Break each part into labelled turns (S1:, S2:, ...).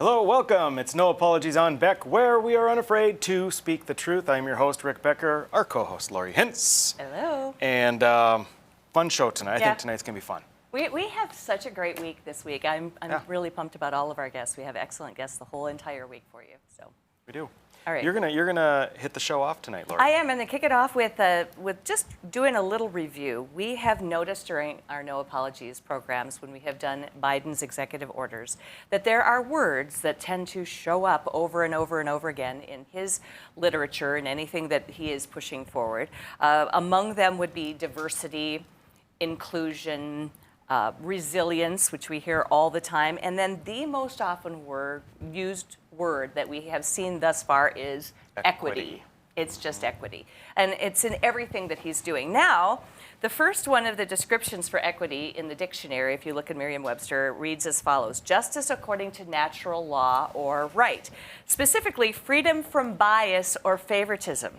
S1: Hello, welcome. It's No Apologies on Beck, where we are unafraid to speak the truth. I'm your host, Rick Becker, our co-host, Lori Hintz.
S2: Hello.
S1: And fun show tonight. I think tonight's going to be fun.
S2: We have such a great week this week. I'm really pumped about all of our guests. We have excellent guests the whole entire week for you. So
S1: we do.
S2: All right.
S1: You're gonna hit the show off tonight, Lori.
S2: I am, and to kick it off with just doing a little review. We have noticed during our No Apologies programs, when we have done Biden's executive orders, that there are words that tend to show up over and over and over again in his literature and anything that he is pushing forward. Among them would be diversity, inclusion, resilience, which we hear all the time, and then the most often used word that we have seen thus far is equity. It's just equity. And it's in everything that he's doing. Now, the first one of the descriptions for equity in the dictionary, if you look at Merriam-Webster, reads as follows: justice according to natural law or right. Specifically, freedom from bias or favoritism.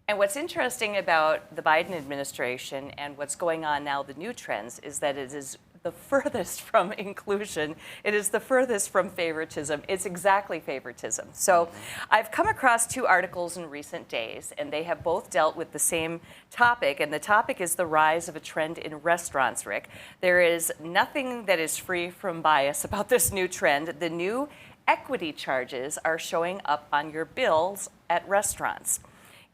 S2: And what's interesting about the Biden administration and what's going on now, the new trends, is that it is the furthest from inclusion. It is the furthest from favoritism. It's exactly favoritism. So I've come across two articles in recent days, and they have both dealt with the same topic. And the topic is the rise of a trend in restaurants, Rick. There is nothing that is free from bias about this new trend. The new equity charges are showing up on your bills at restaurants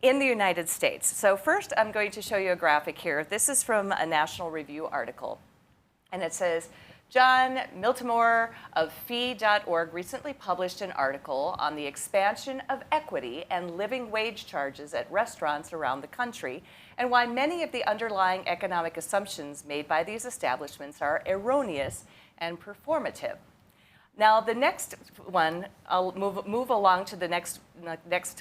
S2: in the United States. So first, I'm going to show you a graphic here. This is from a National Review article. And it says, John Miltimore of fee.org recently published an article on the expansion of equity and living wage charges at restaurants around the country, and why many of the underlying economic assumptions made by these establishments are erroneous and performative. Now, the next one, I'll move along to the next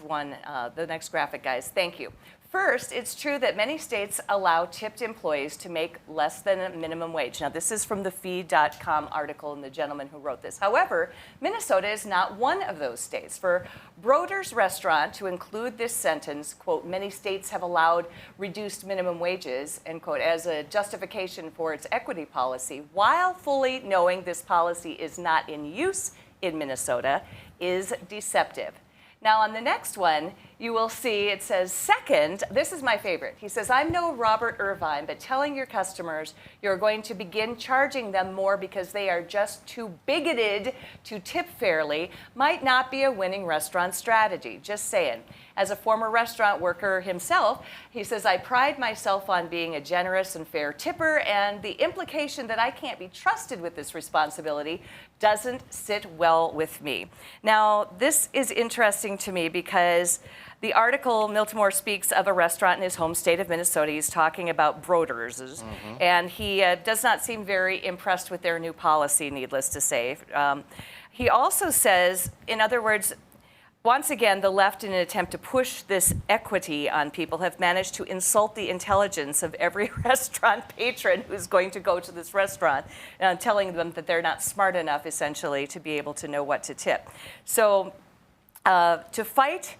S2: one, the next graphic, guys. Thank you. First, it's true that many states allow tipped employees to make less than a minimum wage. Now, this is from the Feed.com article and the gentleman who wrote this. However, Minnesota is not one of those states. For Broder's Restaurant to include this sentence, quote, many states have allowed reduced minimum wages, end quote, as a justification for its equity policy, while fully knowing this policy is not in use in Minnesota, is deceptive. Now, on the next one, you will see it says, second, this is my favorite. He says, I'm no Robert Irvine, but telling your customers you're going to begin charging them more because they are just too bigoted to tip fairly might not be a winning restaurant strategy. Just saying. As a former restaurant worker himself, he says, I pride myself on being a generous and fair tipper, and the implication that I can't be trusted with this responsibility doesn't sit well with me. Now, this is interesting to me because the article, Miltimore speaks of a restaurant in his home state of Minnesota. He's talking about Broder's, and he does not seem very impressed with their new policy, needless to say. He also says, in other words, once again, the left, in an attempt to push this equity on people, have managed to insult the intelligence of every restaurant patron who's going to go to this restaurant, telling them that they're not smart enough, essentially, to be able to know what to tip. So to fight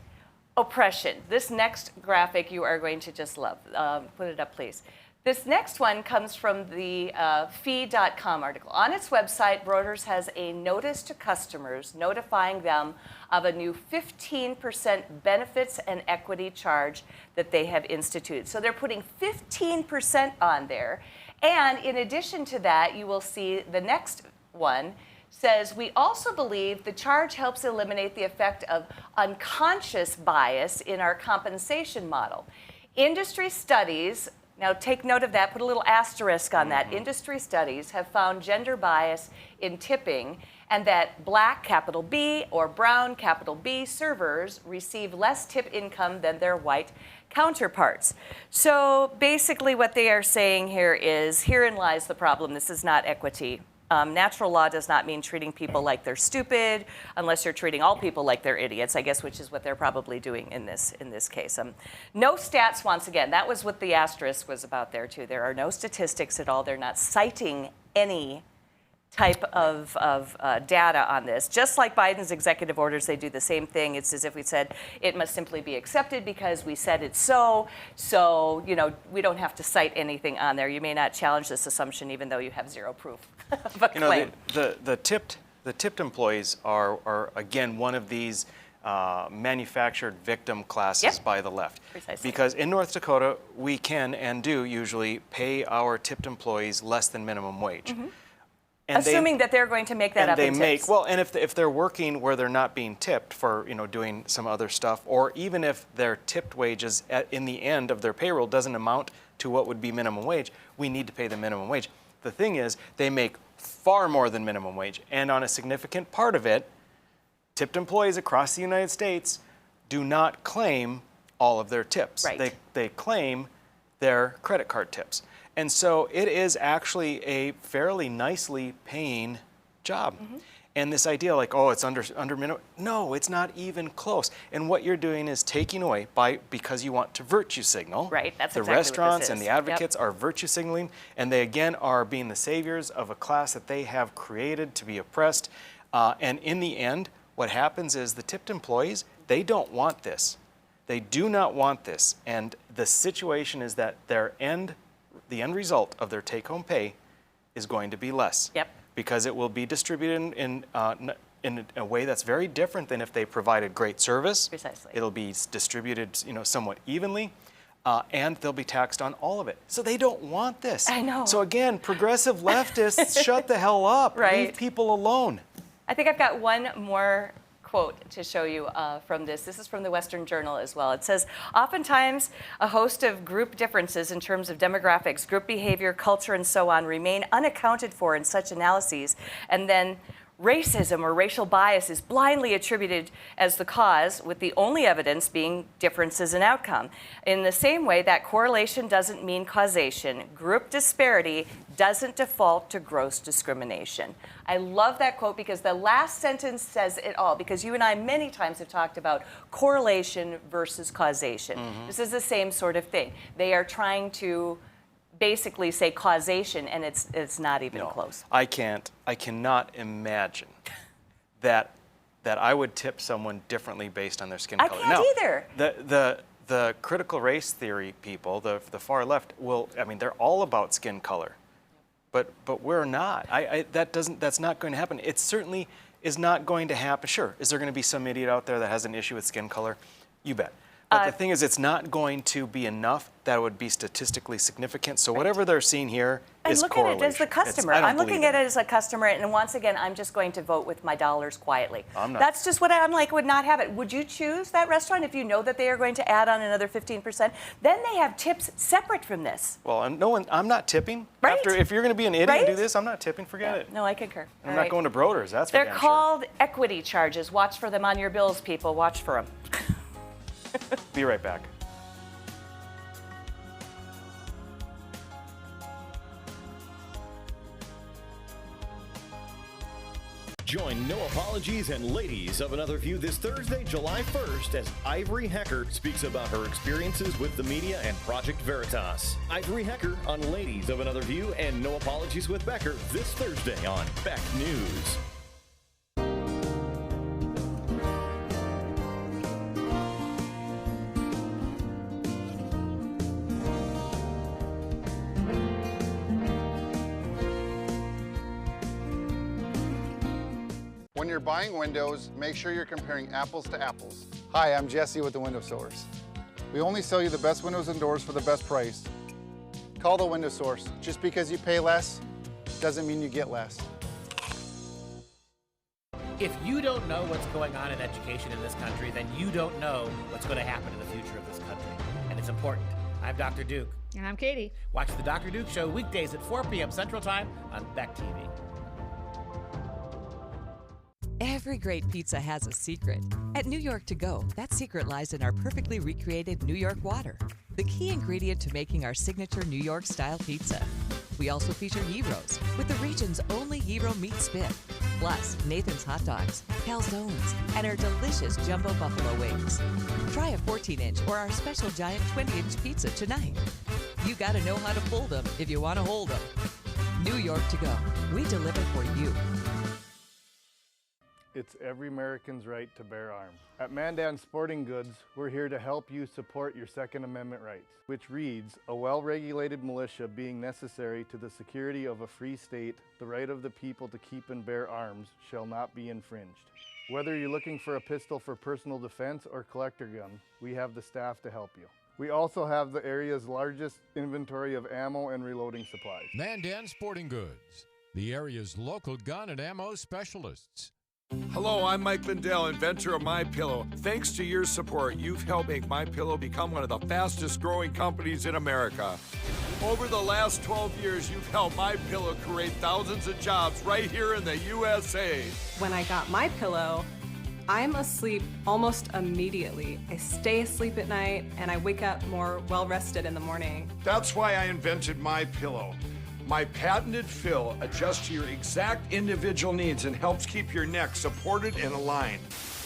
S2: oppression, this next graphic you are going to just love. Put it up, please. This next one comes from the fee.com article. On its website, Broder's has a notice to customers notifying them of a new 15% benefits and equity charge that they have instituted. So they're putting 15% on there. And in addition to that, you will see the next one says, we also believe the charge helps eliminate the effect of unconscious bias in our compensation model. Industry studies, now take note of that, put a little asterisk on that. Industry studies have found gender bias in tipping, and that black, capital B, or brown, capital B, servers receive less tip income than their white counterparts. So basically what they are saying here is, herein lies the problem. This is not equity. Natural law does not mean treating people like they're stupid, unless you're treating all people like they're idiots, I guess, which is what they're probably doing in this case. No stats, once again. That was what the asterisk was about there, too. There are no statistics at all. They're not citing any type of data on this. Just like Biden's executive orders, they do the same thing. It's as if we said it must simply be accepted because we said it's so, you know, we don't have to cite anything on there. You may not challenge this assumption even though you have zero proof of a claim.
S1: The the tipped employees are again, one of these manufactured victim classes by the left.
S2: Precisely.
S1: Because in North Dakota, we can and do usually pay our tipped employees less than minimum wage. And
S2: assuming that they're going to make that up in tips.
S1: Well, and if they're working where they're not being tipped for, doing some other stuff, or even if their tipped wages in the end of their payroll doesn't amount to what would be minimum wage, we need to pay the minimum wage. The thing is, they make far more than minimum wage, and on a significant part of it, tipped employees across the United States do not claim all of their tips.
S2: Right.
S1: They claim their credit card tips. And so it is actually a fairly nicely paying job. And this idea like, oh, it's under minimum, no, it's not even close. And what you're doing is taking away because you want to virtue signal.
S2: Right, that's
S1: the
S2: exactly
S1: restaurants
S2: what this
S1: and
S2: is.
S1: the advocates are virtue signaling, and they again are being the saviors of a class that they have created to be oppressed. And in the end, what happens is the tipped employees, they don't want this. They do not want this. And the situation is that the end result of their take-home pay is going to be less.
S2: Yep.
S1: Because it will be distributed in a way that's very different than if they provided great service.
S2: Precisely.
S1: It'll be distributed, somewhat evenly, and they'll be taxed on all of it. So they don't want this.
S2: I know.
S1: So again, progressive leftists, shut the hell up.
S2: Right.
S1: Leave people alone.
S2: I think I've got one more quote to show you from this. This is from the Western Journal as well. It says, oftentimes a host of group differences in terms of demographics, group behavior, culture, and so on remain unaccounted for in such analyses, and then racism or racial bias is blindly attributed as the cause, with the only evidence being differences in outcome. In the same way, that correlation doesn't mean causation. Group disparity doesn't default to gross discrimination. I love that quote because the last sentence says it all, because you and I many times have talked about correlation versus causation. This is the same sort of thing. They are trying to basically say causation, and it's not even close.
S1: I cannot imagine that I would tip someone differently based on their skin color.
S2: I can't either.
S1: The critical race theory people, the far left, they're all about skin color, but we're not. That's not going to happen. It certainly is not going to happen. Sure, is there going to be some idiot out there that has an issue with skin color? You bet. But the thing is, it's not going to be enough that would be statistically significant. So whatever they're seeing here is correlation.
S2: I'm looking at it as the customer. I'm looking at it as a customer, and once again, I'm just going to vote with my dollars quietly.
S1: I'm not.
S2: That's just what I'm like, would not have it. Would you choose that restaurant if you know that they are going to add on another 15%? Then they have tips separate from this.
S1: Well, I'm not tipping.
S2: Right?
S1: If you're going to be an idiot and do this, I'm not tipping. Forget it.
S2: No, I concur.
S1: I'm not going to Broder's. That's for
S2: They're
S1: damn sure.
S2: called equity charges. Watch for them on your bills, people. Watch for them.
S1: Be right back.
S3: Join No Apologies and Ladies of Another View this Thursday, July 1st, as Ivory Hecker speaks about her experiences with the media and Project Veritas. Ivory Hecker on Ladies of Another View and No Apologies with Becker this Thursday on Beck News.
S4: When you're buying windows, make sure you're comparing apples to apples. Hi, I'm Jesse with the Window Source. We only sell you the best windows and doors for the best price. Call the Window Source. Just because you pay less doesn't mean you get less.
S5: If you don't know what's going on in education in this country, then you don't know what's going to happen in the future of this country. And it's important. I'm Dr. Duke.
S6: And I'm Katie.
S5: Watch the Dr. Duke Show weekdays at 4 p.m. Central Time on Beck TV.
S7: Every great pizza has a secret. At New York To Go, that secret lies in our perfectly recreated New York water, the key ingredient to making our signature New York-style pizza. We also feature gyros, with the region's only gyro meat spit, plus Nathan's hot dogs, calzones, and our delicious jumbo buffalo wings. Try a 14-inch or our special giant 20-inch pizza tonight. You gotta know how to fold them if you want to hold them. New York To Go. We deliver for you.
S4: It's every American's right to bear arms. At Mandan Sporting Goods, we're here to help you support your Second Amendment rights, which reads, a well-regulated militia being necessary to the security of a free state, the right of the people to keep and bear arms shall not be infringed. Whether you're looking for a pistol for personal defense or collector gun, we have the staff to help you. We also have the area's largest inventory of ammo and reloading supplies.
S6: Mandan Sporting Goods, the area's local gun and ammo specialists.
S8: Hello, I'm Mike Lindell, inventor of MyPillow. Thanks to your support, you've helped make MyPillow become one of the fastest growing companies in America. Over the last 12 years, you've helped MyPillow create thousands of jobs right here in the USA.
S9: When I got MyPillow, I'm asleep almost immediately. I stay asleep at night and I wake up more well-rested in the morning.
S8: That's why I invented MyPillow. My patented fill adjusts to your exact individual needs and helps keep your neck supported and aligned.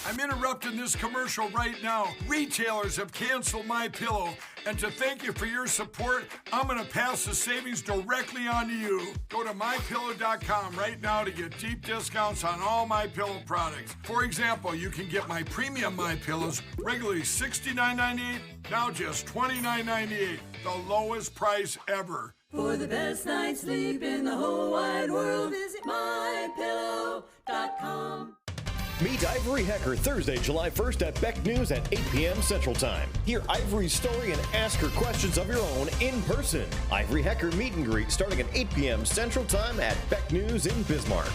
S8: I'm interrupting this commercial right now. Retailers have canceled MyPillow, and to thank you for your support, I'm gonna pass the savings directly on to you. Go to MyPillow.com right now to get deep discounts on all MyPillow products. For example, you can get my premium MyPillows, regularly $69.98, now just $29.98, the lowest price ever.
S10: For the best night's sleep in the whole wide world, visit MyPillow.com.
S3: Meet Ivory Hecker Thursday, July 1st at Beck News at 8 p.m. Central Time. Hear Ivory's story and ask her questions of your own in person. Ivory Hecker meet and greet starting at 8 p.m. Central Time at Beck News in Bismarck.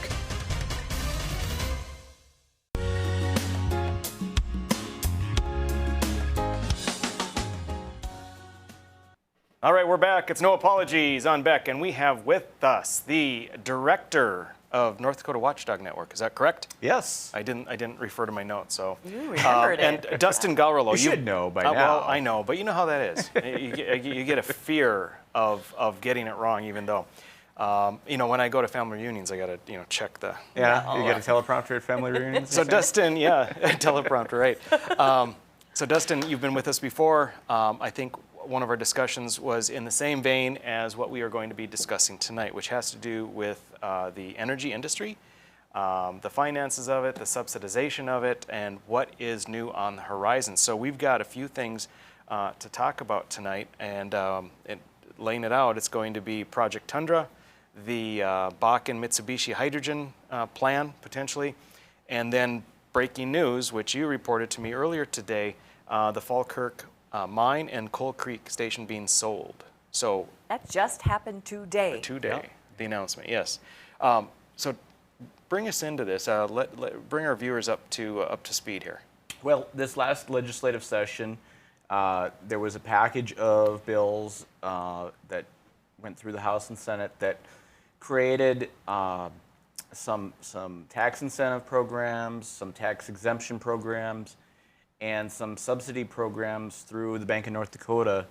S1: All right, we're back. It's No Apologies on Beck, and we have with us the director of North Dakota Watchdog Network. Is that correct?
S11: Yes.
S1: I didn't refer to my notes, so.
S2: You remembered it.
S1: And Dustin Gawrylow.
S11: You should know by now.
S1: Well, I know, but you know how that is. you get a fear of getting it wrong, even though. When I go to family reunions, I gotta check the.
S11: Yeah, you get a teleprompter at family reunions.
S1: So Dustin, teleprompter, right? So Dustin, you've been with us before. I think one of our discussions was in the same vein as what we are going to be discussing tonight, which has to do with the energy industry, the finances of it, the subsidization of it, and what is new on the horizon. So we've got a few things to talk about tonight, and laying it out, it's going to be Project Tundra, the Bakken Mitsubishi hydrogen plan, potentially, and then breaking news, which you reported to me earlier today, the Falkirk mine and Coal Creek station being sold. So
S2: That just happened today.
S1: The announcement, yes. So bring us into this. Bring our viewers up to speed here.
S11: Well, this last legislative session, there was a package of bills that went through the House and Senate that created some tax incentive programs, some tax exemption programs, and some subsidy programs through the Bank of North Dakota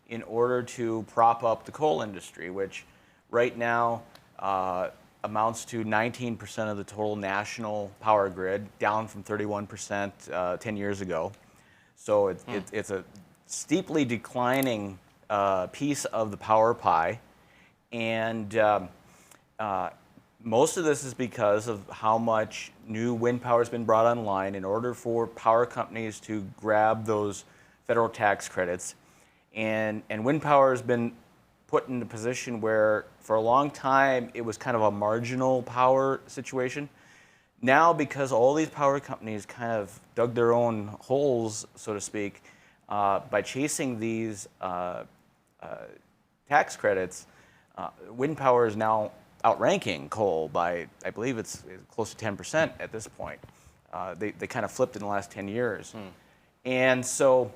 S11: in order to prop up the coal industry, which right now amounts to 19% of the total national power grid, down from 31% 10 years ago. So it's a steeply declining piece of the power pie. And most of this is because of how much new wind power has been brought online in order for power companies to grab those federal tax credits. And wind power has been put in a position where for a long time it was kind of a marginal power situation. Now, because all these power companies kind of dug their own holes, so to speak, by chasing these tax credits, wind power is now outranking coal by, I believe it's close to 10% at this point. They kind of flipped in the last 10 years. And so,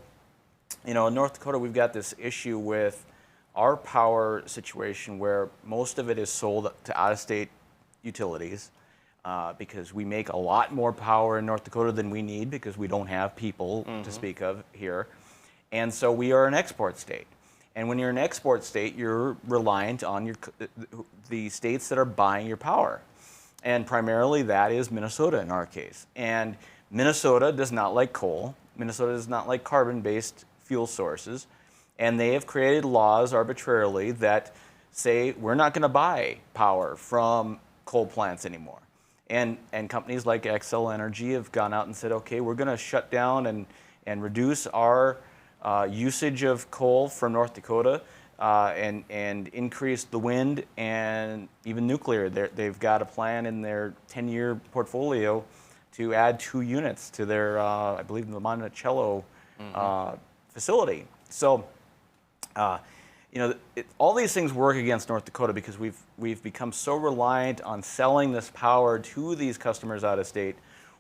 S11: in North Dakota, we've got this issue with our power situation where most of it is sold to out-of-state utilities because we make a lot more power in North Dakota than we need because we don't have people to speak of here. And so we are an export state. And when you're an export state, you're reliant on the states that are buying your power. And primarily that is Minnesota in our case. And Minnesota does not like coal. Minnesota does not like carbon-based fuel sources. And they have created laws arbitrarily that say we're not going to buy power from coal plants anymore. And companies like Xcel Energy have gone out and said, okay, we're going to shut down and reduce our usage of coal from North Dakota and increase the wind and even nuclear. They've got a plan in their 10-year portfolio to add 2 units to their, I believe, the Monticello facility. So, all these things work against North Dakota because we've become so reliant on selling this power to these customers out of state.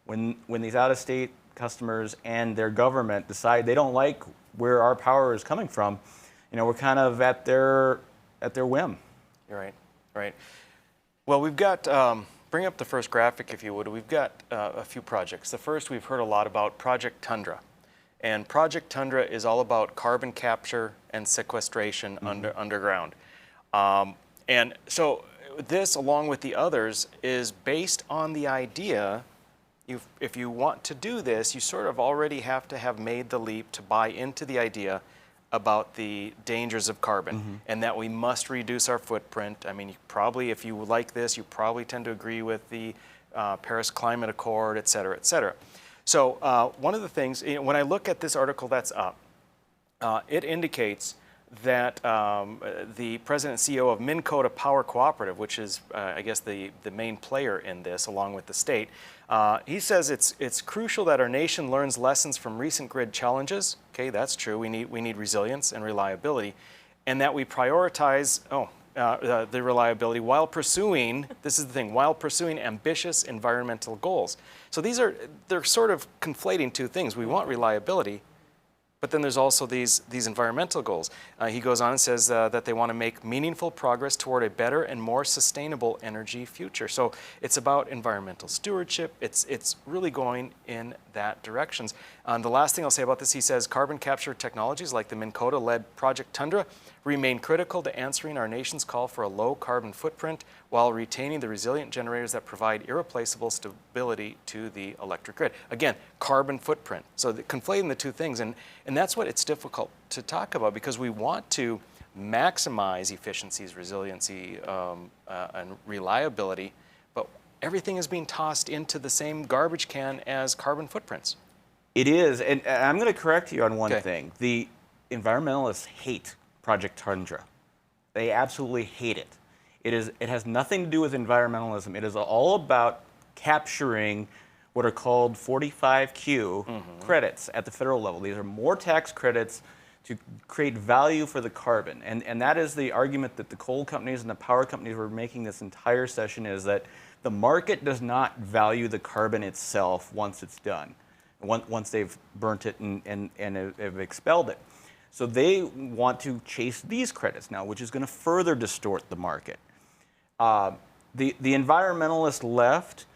S11: When these out of state customers and their government decide they don't like where our power is coming from, we're kind of at their whim.
S1: You're right. Well, we've got. Bring up the first graphic, if you would. We've got a few projects. The first we've heard a lot about, Project Tundra. And Project Tundra is all about carbon capture and sequestration underground. And so this, along with the others, is based on the idea, if you want to do this, you sort of already have to have made the leap to buy into the idea about the dangers of carbon and that we must reduce our footprint. I mean, probably, if you like this, you probably tend to agree with the Paris Climate Accord, et cetera, et cetera. So one of the things, when I look at this article that's up, it indicates that the president and CEO of Minnesota Power Cooperative, which is, I guess, the main player in this, along with the state, he says it's crucial that our nation learns lessons from recent grid challenges. Okay, that's true. We need resilience and reliability, and that we prioritize the reliability while pursuing, this is the thing, while pursuing ambitious environmental goals. So they're sort of conflating two things. We want reliability, but then there's also these environmental goals. He goes on and says that they want to make meaningful progress toward a better and more sustainable energy future. So it's about environmental stewardship. It's really going in that direction. The last thing I'll say about this, he says carbon capture technologies like the Minnesota-led Project Tundra remain critical to answering our nation's call for a low carbon footprint while retaining the resilient generators that provide irreplaceable stability to the electric grid. Again, carbon footprint. So conflating the two things, and that's what it's difficult to talk about because we want to maximize efficiencies, resiliency, and reliability, but everything is being tossed into the same garbage can as carbon footprints.
S11: It is, and I'm going to correct you on one thing. The environmentalists hate Project Tundra. They absolutely hate it. It has nothing to do with environmentalism. It is all about capturing what are called 45Q credits at the federal level. These are more tax credits to create value for the carbon. And that is the argument that the coal companies and the power companies were making this entire session, is that the market does not value the carbon itself once it's done, once they've burnt it and have expelled it. So they want to chase these credits now, which is going to further distort the market. The environmentalist left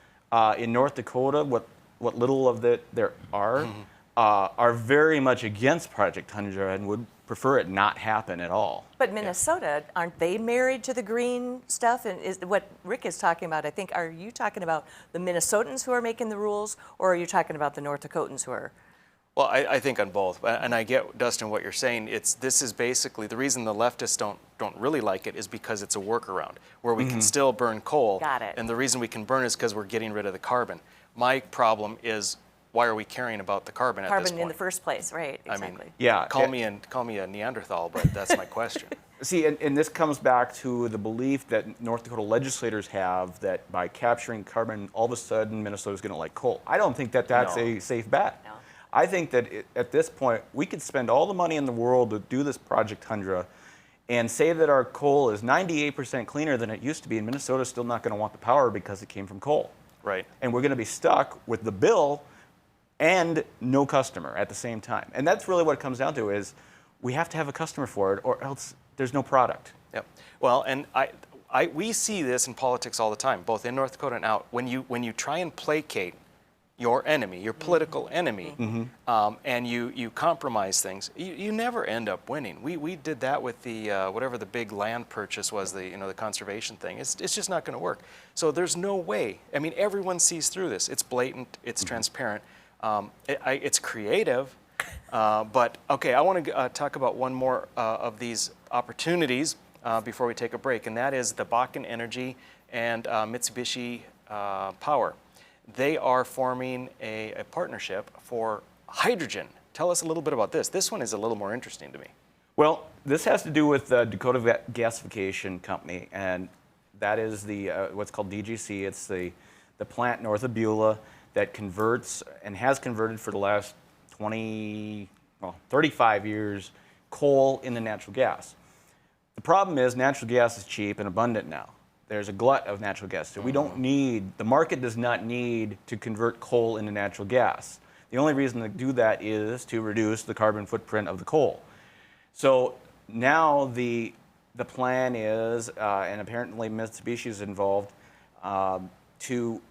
S11: in North Dakota, what little of it there are very much against Project Tundra and would prefer it not happen at all.
S2: But Minnesota, aren't they married to the green stuff? And is what Rick is talking about, I think, are you talking about the Minnesotans who are making the rules, or are you talking about the North Dakotans who are?
S1: Well, I think on both, and I get, Dustin, what you're saying. This is basically the reason the leftists don't really like it is because it's a workaround where we can still burn coal.
S2: Got it.
S1: And the reason we can burn is because we're getting rid of the carbon. My problem is, why are we caring about the carbon at this point?
S2: Carbon in the first place, right? Exactly.
S11: I
S1: mean, call me a Neanderthal, but that's my question.
S11: See, and this comes back to the belief that North Dakota legislators have that by capturing carbon, all of a sudden Minnesota's going to like coal. I don't think that that's a safe bet.
S2: No.
S11: I think that at this point, we could spend all the money in the world to do this Project Tundra and say that our coal is 98% cleaner than it used to be, and Minnesota's still not going to want the power because it came from coal.
S1: Right.
S11: And we're going to be stuck with the bill and no customer at the same time. And that's really what it comes down to, is we have to have a customer for it, or else there's no product.
S1: Yep. Well, and we see this in politics all the time, both in North Dakota and out. When you try and placate your enemy, your political enemy, and you compromise things, you never end up winning. We did that with the whatever the big land purchase was, the conservation thing. It's just not going to work. So there's no way. I mean, everyone sees through this. It's blatant. It's transparent. It's creative. But okay, I want to talk about one more of these opportunities before we take a break, and that is the Bakken Energy and Mitsubishi Power. They are forming a partnership for hydrogen. Tell us a little bit about this. This one is a little more interesting to me.
S11: Well, this has to do with the Dakota Gasification Company, and that is the what's called DGC. It's the plant north of Beulah that converts and has converted for the last 35 years coal into natural gas. The problem is natural gas is cheap and abundant now. There's a glut of natural gas. So we don't need, the market does not need to convert coal into natural gas. The only reason to do that is to reduce the carbon footprint of the coal. So now the plan is, and apparently Mitsubishi is involved, to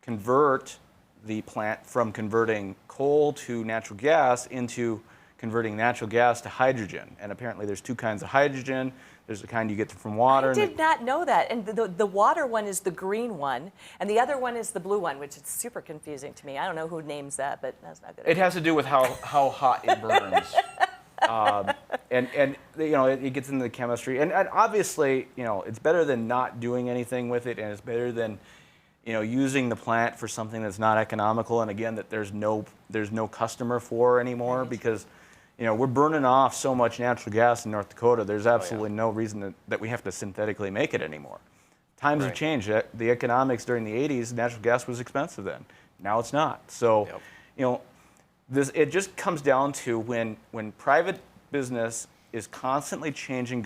S11: convert the plant from converting coal to natural gas into converting natural gas to hydrogen. And apparently there's two kinds of hydrogen. There's the kind you get from water.
S2: I did not know that. And the water one is the green one, and the other one is the blue one, which is super confusing to me. I don't know who names that, but that's not good.
S11: It has to do with how hot it burns. And you know, it gets into the chemistry. And obviously, you know, it's better than not doing anything with it, and it's better than, you know, using the plant for something that's not economical, and again, that there's no customer for anymore, because, you know, we're burning off so much natural gas in North Dakota. There's absolutely no reason that we have to synthetically make it anymore. Times have changed. The economics during the 80s, natural gas was expensive then. Now it's not. So, you know, it just comes down to when private business is constantly changing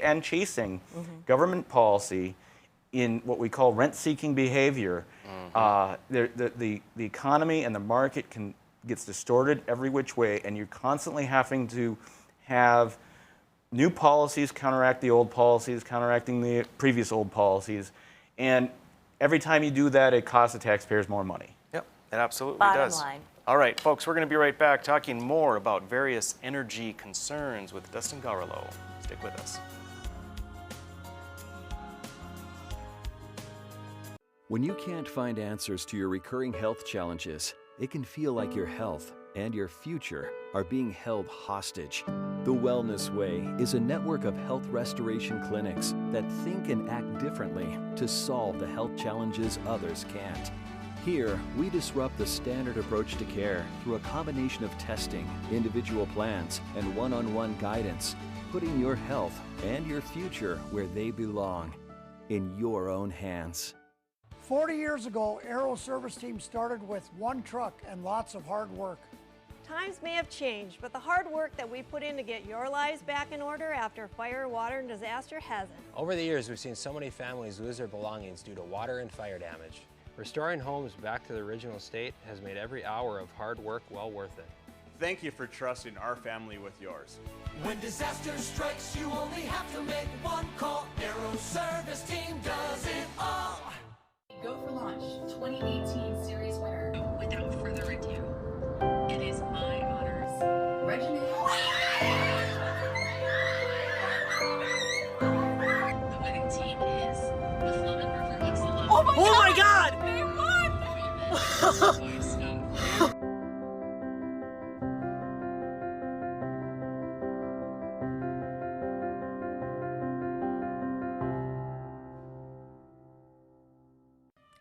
S11: and chasing government policy in what we call rent-seeking behavior, the economy and the market gets distorted every which way, and you're constantly having to have new policies counteract the old policies, counteracting the previous old policies, and every time you do that, it costs the taxpayers more money.
S1: Yep, it absolutely
S2: Bottom
S1: does.
S2: line.
S1: All right, folks, we're going to be right back talking more about various energy concerns with Dustin Gawrylow. Stick with us.
S12: When you can't find answers to your recurring health challenges, it can feel like your health and your future are being held hostage. The Wellness Way is a network of health restoration clinics that think and act differently to solve the health challenges others can't. Here, we disrupt the standard approach to care through a combination of testing, individual plans, and one-on-one guidance, putting your health and your future where they belong, in your own hands.
S13: 40 years ago, Aero Service Team started with one truck and lots of hard work.
S14: Times may have changed, but the hard work that we put in to get your lives back in order after fire, water, and disaster hasn't.
S15: Over the years, we've seen so many families lose their belongings due to water and fire damage. Restoring homes back to the original state has made every hour of hard work well worth it.
S16: Thank you for trusting our family with yours.
S10: When disaster strikes, you only have to make one call. Aero Service Team does it all.
S17: Go for Launch 2018 Series winner. Without further ado, it is my honors. Regina. The winning team is the Flumin River Excellence.
S10: Oh my God!
S17: They won!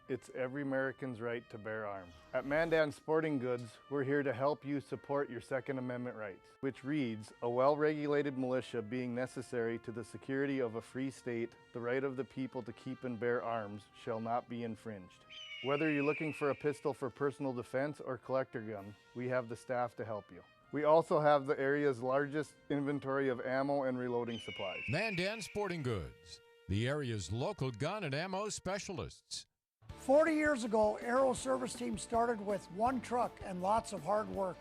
S4: It's every American's right to bear arms. At Mandan Sporting Goods, we're here to help you support your Second Amendment rights, which reads, a well-regulated militia being necessary to the security of a free state, the right of the people to keep and bear arms shall not be infringed. Whether you're looking for a pistol for personal defense or collector gun, we have the staff to help you. We also have the area's largest inventory of ammo and reloading supplies.
S6: Mandan Sporting Goods, the area's local gun and ammo specialists.
S13: 40 years ago, Aero Service Team started with one truck and lots of hard work.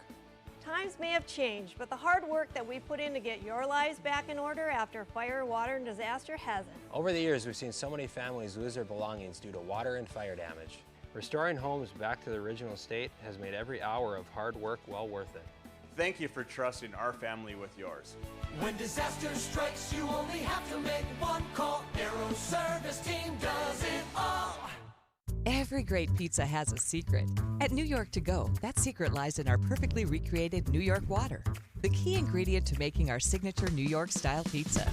S14: Times may have changed, but the hard work that we put in to get your lives back in order after fire, water, and disaster hasn't.
S15: Over the years, we've seen so many families lose their belongings due to water and fire damage. Restoring homes back to the original state has made every hour of hard work well worth it.
S16: Thank you for trusting our family with yours.
S10: When disaster strikes, you only have to make one call. Aero Service Team does it all.
S7: Every great pizza has a secret. At New York To Go, that secret lies in our perfectly recreated New York water, the key ingredient to making our signature New York-style pizza.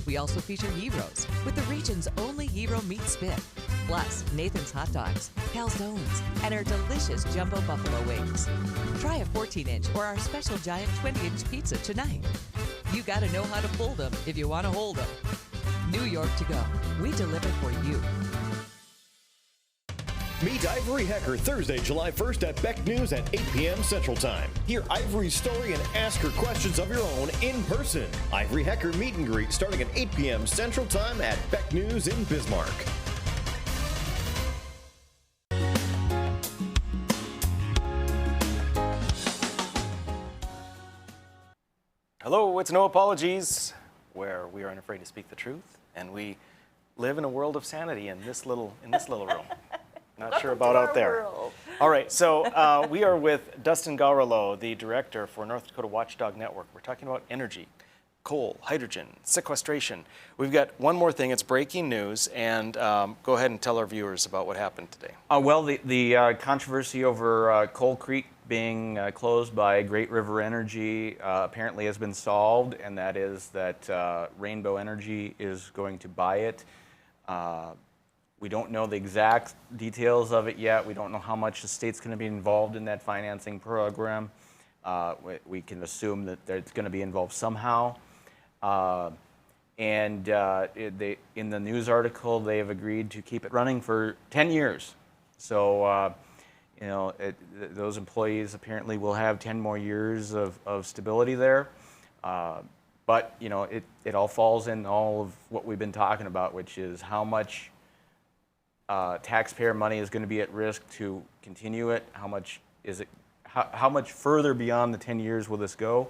S7: We also feature gyros, with the region's only gyro meat spit. Plus, Nathan's Hot Dogs, calzones, and our delicious jumbo buffalo wings. Try a 14-inch or our special giant 20-inch pizza tonight. You gotta know how to fold them if you want to hold them. New York to go. We deliver for you.
S3: Meet Ivory Hecker Thursday, July 1st at Beck News at 8 p.m. Central Time. Hear Ivory's story and ask her questions of your own in person. Ivory Hecker meet and greet starting at 8 p.m. Central Time at Beck News in Bismarck.
S1: Hello, it's No Apologies, where we are unafraid to speak the truth, and we live in a world of sanity in this little room. Not sure about out there. All right, so we are with Dustin Gawrylow, the director for North Dakota Watchdog Network. We're talking about energy, coal, hydrogen, sequestration. We've got one more thing. It's breaking news, and go ahead and tell our viewers about what happened today.
S11: Well, the controversy over Coal Creek being closed by Great River Energy apparently has been solved, and that is that Rainbow Energy is going to buy it. We don't know the exact details of it yet. We don't know how much the state's going to be involved in that financing program. We can assume that it's going to be involved somehow. In the news article, they've agreed to keep it running for 10 years. So, those employees apparently will have 10 more years of stability there. But, it all falls in all of what we've been talking about, which is how much taxpayer money is going to be at risk to continue it. How much is it? How much further beyond the 10 years will this go?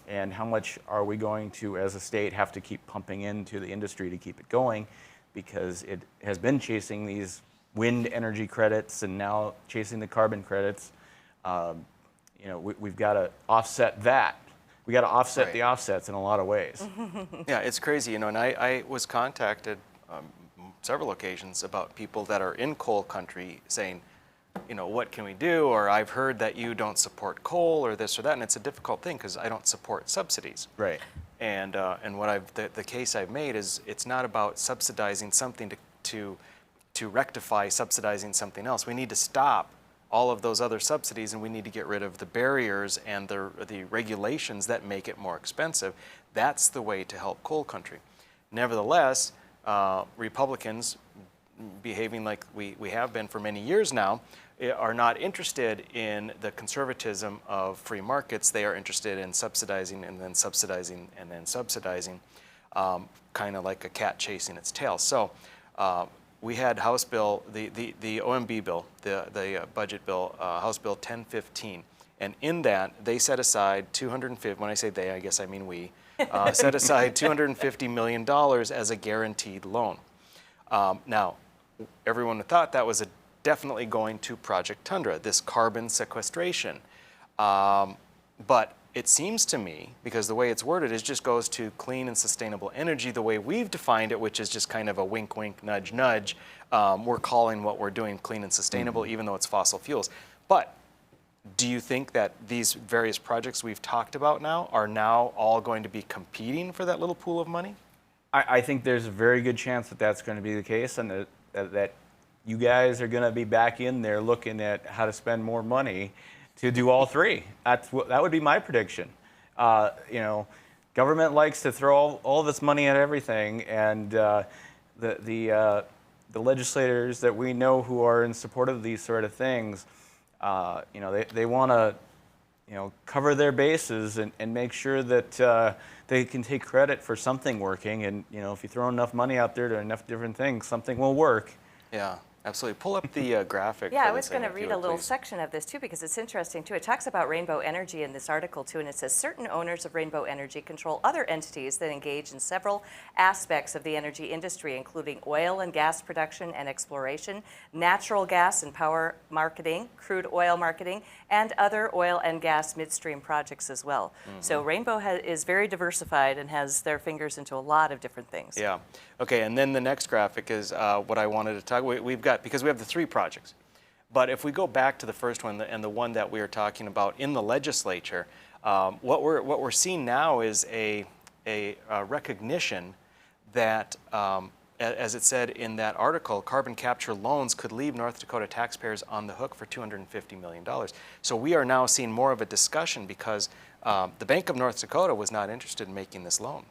S11: And how much are we going to, as a state, have to keep pumping into the industry to keep it going? Because it has been chasing these wind energy credits and now chasing the carbon credits. We've got to offset that. We got to offset the offsets in a lot of ways.
S1: Yeah, it's crazy, and I was contacted several occasions about people that are in coal country saying, what can we do? Or I've heard that you don't support coal or this or that, and it's a difficult thing because I don't support subsidies.
S11: Right.
S1: And what the case I've made is it's not about subsidizing something to rectify subsidizing something else. We need to stop all of those other subsidies, and we need to get rid of the barriers and the regulations that make it more expensive. That's the way to help coal country. Nevertheless, Republicans, behaving like we have been for many years now, are not interested in the conservatism of free markets. They are interested in subsidizing and then subsidizing and then subsidizing, kind of like a cat chasing its tail. So we had House Bill, the OMB bill, the budget bill, House Bill 1015. And in that, they set aside $250, when I say they, I guess I mean we, set aside $250 million as a guaranteed loan. Now, everyone thought that was definitely going to Project Tundra, this carbon sequestration. But it seems to me, because the way it's worded, it just goes to clean and sustainable energy the way we've defined it, which is just kind of a wink, wink, nudge, nudge. We're calling what we're doing clean and sustainable, even though it's fossil fuels. But do you think that these various projects we've talked about now are now all going to be competing for that little pool of money?
S11: I think there's a very good chance that that's going to be the case, and that you guys are going to be back in there looking at how to spend more money to do all three. That would be my prediction. Government likes to throw all this money at everything, and the legislators that we know who are in support of these sort of things, they want to, cover their bases and make sure that they can take credit for something working. And if you throw enough money out there to enough different things, something will work.
S1: Yeah. Absolutely. Pull up the graphic.
S2: Yeah, I was going to read a little section of this too because it's interesting too. It talks about Rainbow Energy in this article too, and it says certain owners of Rainbow Energy control other entities that engage in several aspects of the energy industry, including oil and gas production and exploration, natural gas and power marketing, crude oil marketing, and other oil and gas midstream projects as well. So Rainbow is very diversified and has their fingers into a lot of different things.
S1: Yeah. Okay, and then the next graphic is what I wanted to talk. We've got, because we have the three projects, but if we go back to the first one and the one that we are talking about in the legislature, what we're seeing now is a recognition that as it said in that article, carbon capture loans could leave North Dakota taxpayers on the hook for $250 million. So we are now seeing more of a discussion because the Bank of North Dakota was not interested in making this loan.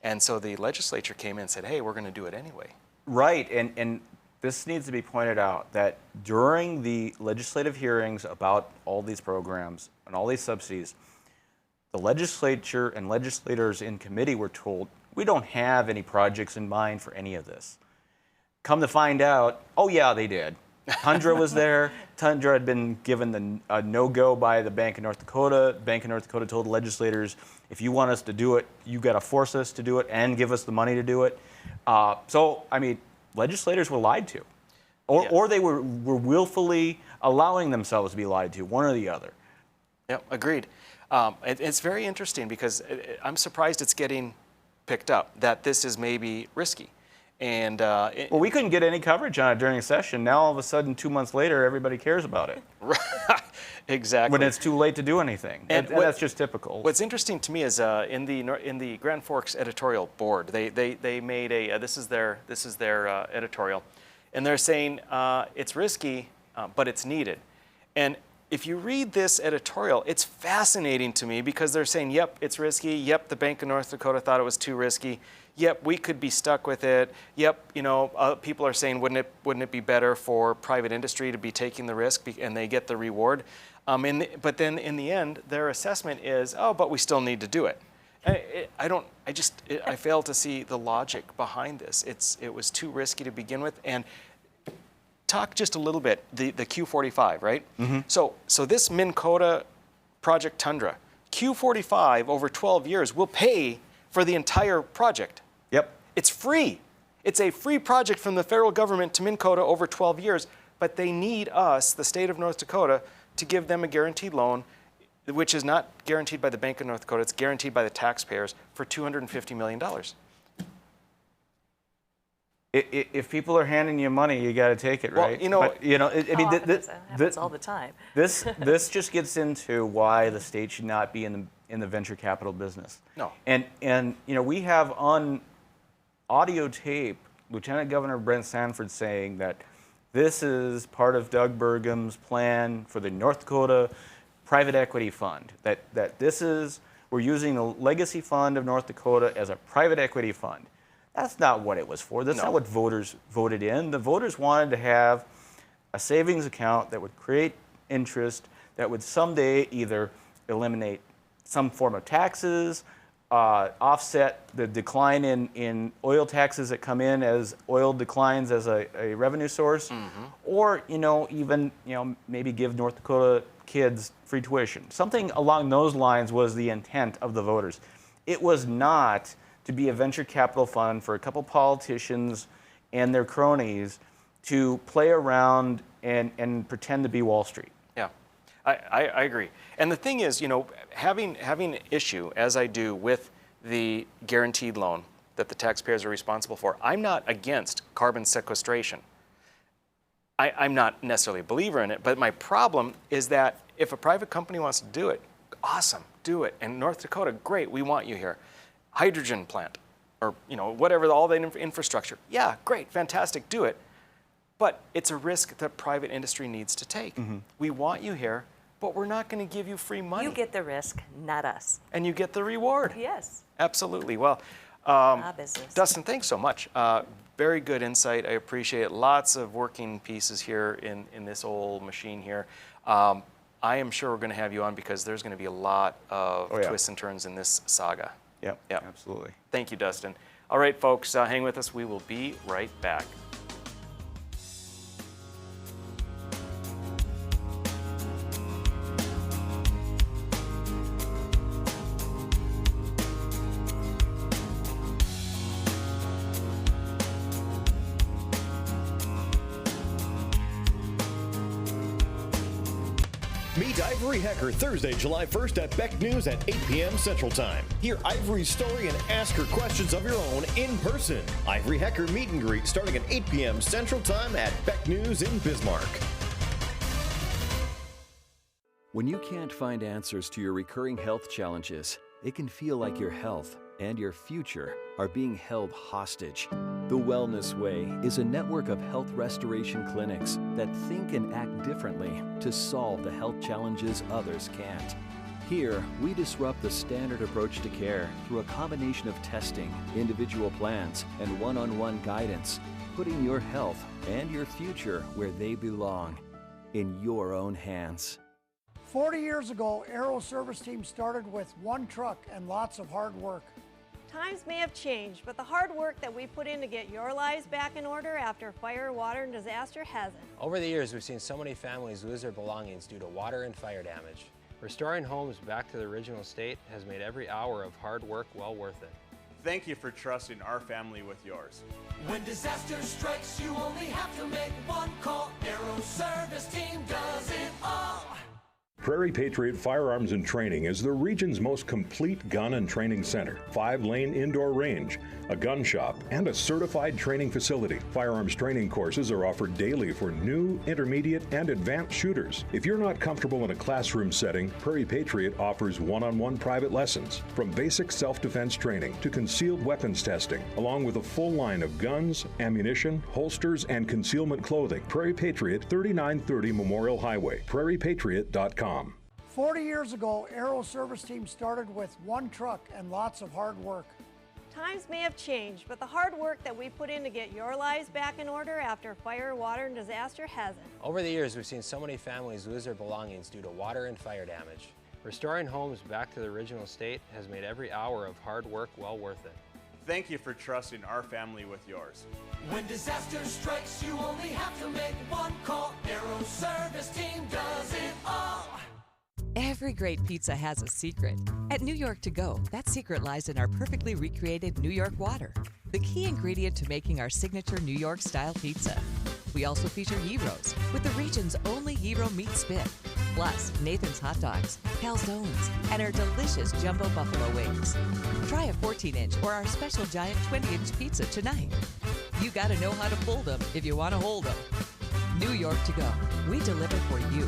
S1: And so the legislature came in and said, hey, we're going to do it anyway.
S11: Right, and this needs to be pointed out that during the legislative hearings about all these programs and all these subsidies, the legislature and legislators in committee were told, we don't have any projects in mind for any of this. Come to find out, oh yeah, they did. Tundra was there. Tundra had been given the no-go by the Bank of North Dakota. Bank of North Dakota told the legislators, if you want us to do it, you got to force us to do it and give us the money to do it. So, I mean, legislators were lied to. Or they were willfully allowing themselves to be lied to, one or the other.
S1: Yep, agreed. It's very interesting because I'm surprised it's getting picked up, that this is maybe risky. And
S11: well, we couldn't get any coverage on it during a session. Now, all of a sudden, 2 months later, everybody cares about it.
S1: Exactly.
S11: When it's too late to do anything. And that's just typical.
S1: What's interesting to me is in the Grand Forks editorial board, they made a this is their editorial, and they're saying it's risky, but it's needed. And if you read this editorial, it's fascinating to me because they're saying, yep, it's risky. Yep, the Bank of North Dakota thought it was too risky. Yep, we could be stuck with it. Yep, people are saying, wouldn't it be better for private industry to be taking the risk and they get the reward? But then in the end, their assessment is, oh, but we still need to do it. I fail to see the logic behind this. It was too risky to begin with. And talk just a little bit, the Q45, right? Mm-hmm. So this Minn Kota Project Tundra, Q45 over 12 years will pay for the entire project.
S11: Yep.
S1: It's free. It's a free project from the federal government to Minn Kota over 12 years, but they need us, the state of North Dakota, to give them a guaranteed loan, which is not guaranteed by the Bank of North Dakota, it's guaranteed by the taxpayers for $250 million.
S11: If people are handing you money, you got to take it, right?
S2: Well, that happens all the time.
S11: This just gets into why the state should not be in the venture capital business.
S1: No.
S11: And we have on audio tape Lieutenant Governor Brent Sanford saying that this is part of Doug Burgum's plan for the North Dakota Private Equity Fund. That we're using the legacy fund of North Dakota as a private equity fund. That's not what it was for. That's not what voters voted in. The voters wanted to have a savings account that would create interest, that would someday either eliminate some form of taxes, offset the decline in oil taxes that come in as oil declines as a revenue source, or even maybe give North Dakota kids free tuition. Something along those lines was the intent of the voters. It was not to be a venture capital fund for a couple politicians and their cronies to play around and pretend to be Wall Street.
S1: Yeah, I agree. And the thing is, having an issue, as I do, with the guaranteed loan that the taxpayers are responsible for, I'm not against carbon sequestration. I'm not necessarily a believer in it, but my problem is that if a private company wants to do it, awesome, do it. And North Dakota, great, we want you here. Hydrogen plant, or whatever, all the infrastructure. Yeah, great, fantastic, do it. But it's a risk that private industry needs to take. Mm-hmm. We want you here, but we're not going to give you free money.
S2: You get the risk, not us.
S1: And you get the reward.
S2: Yes.
S1: Absolutely. Well,
S2: business.
S1: Dustin, thanks so much. Very good insight. I appreciate it. Lots of working pieces here in this old machine here. I am sure we're going to have you on because there's going to be a lot of twists and turns in this saga.
S11: Yep, absolutely.
S1: Thank you, Dustin. All right, folks, hang with us. We will be right back.
S3: Meet Ivory Hecker Thursday, July 1st at Beck News at 8 p.m. Central Time. Hear Ivory's story and ask her questions of your own in person. Ivory Hecker meet and greet starting at 8 p.m. Central Time at Beck News in Bismarck.
S12: When you can't find answers to your recurring health challenges, it can feel like your health and your future are being held hostage. The Wellness Way is a network of health restoration clinics that think and act differently to solve the health challenges others can't. Here, we disrupt the standard approach to care through a combination of testing, individual plans, and one-on-one guidance, putting your health and your future where they belong, in your own hands.
S13: 40 years ago, Aero Service Team started with one truck and lots of hard work.
S14: Times may have changed, but the hard work that we put in to get your lives back in order after fire, water, and disaster hasn't.
S15: Over the years, we've seen so many families lose their belongings due to water and fire damage. Restoring homes back to the original state has made every hour of hard work well worth it.
S16: Thank you for trusting our family with yours.
S10: When disaster strikes, you only have to make one call. Aero Service Team does it all.
S18: Prairie Patriot Firearms and Training is the region's most complete gun and training center. 5-lane indoor range, a gun shop, and a certified training facility. Firearms training courses are offered daily for new, intermediate, and advanced shooters. If you're not comfortable in a classroom setting, Prairie Patriot offers one-on-one private lessons, from basic self-defense training to concealed weapons testing, along with a full line of guns, ammunition, holsters, and concealment clothing. Prairie Patriot, 3930 Memorial Highway, prairiepatriot.com.
S13: 40 years ago, Aero Service Team started with one truck and lots of hard work.
S14: Times may have changed, but the hard work that we put in to get your lives back in order after fire, water, and disaster hasn't.
S15: Over the years, we've seen so many families lose their belongings due to water and fire damage. Restoring homes back to the original state has made every hour of hard work well worth it.
S16: Thank you for trusting our family with yours.
S10: When disaster strikes, you only have to make one call. Aero Service Team does it all.
S7: Every great pizza has a secret. At New York To Go, that secret lies in our perfectly recreated New York water, the key ingredient to making our signature New York-style pizza. We also feature gyros, with the region's only gyro meat spit, plus Nathan's hot dogs, calzones, and our delicious jumbo buffalo wings. Try a 14-inch or our special giant 20-inch pizza tonight. You gotta know how to pull them if you want to hold them. New York To Go, we deliver for you.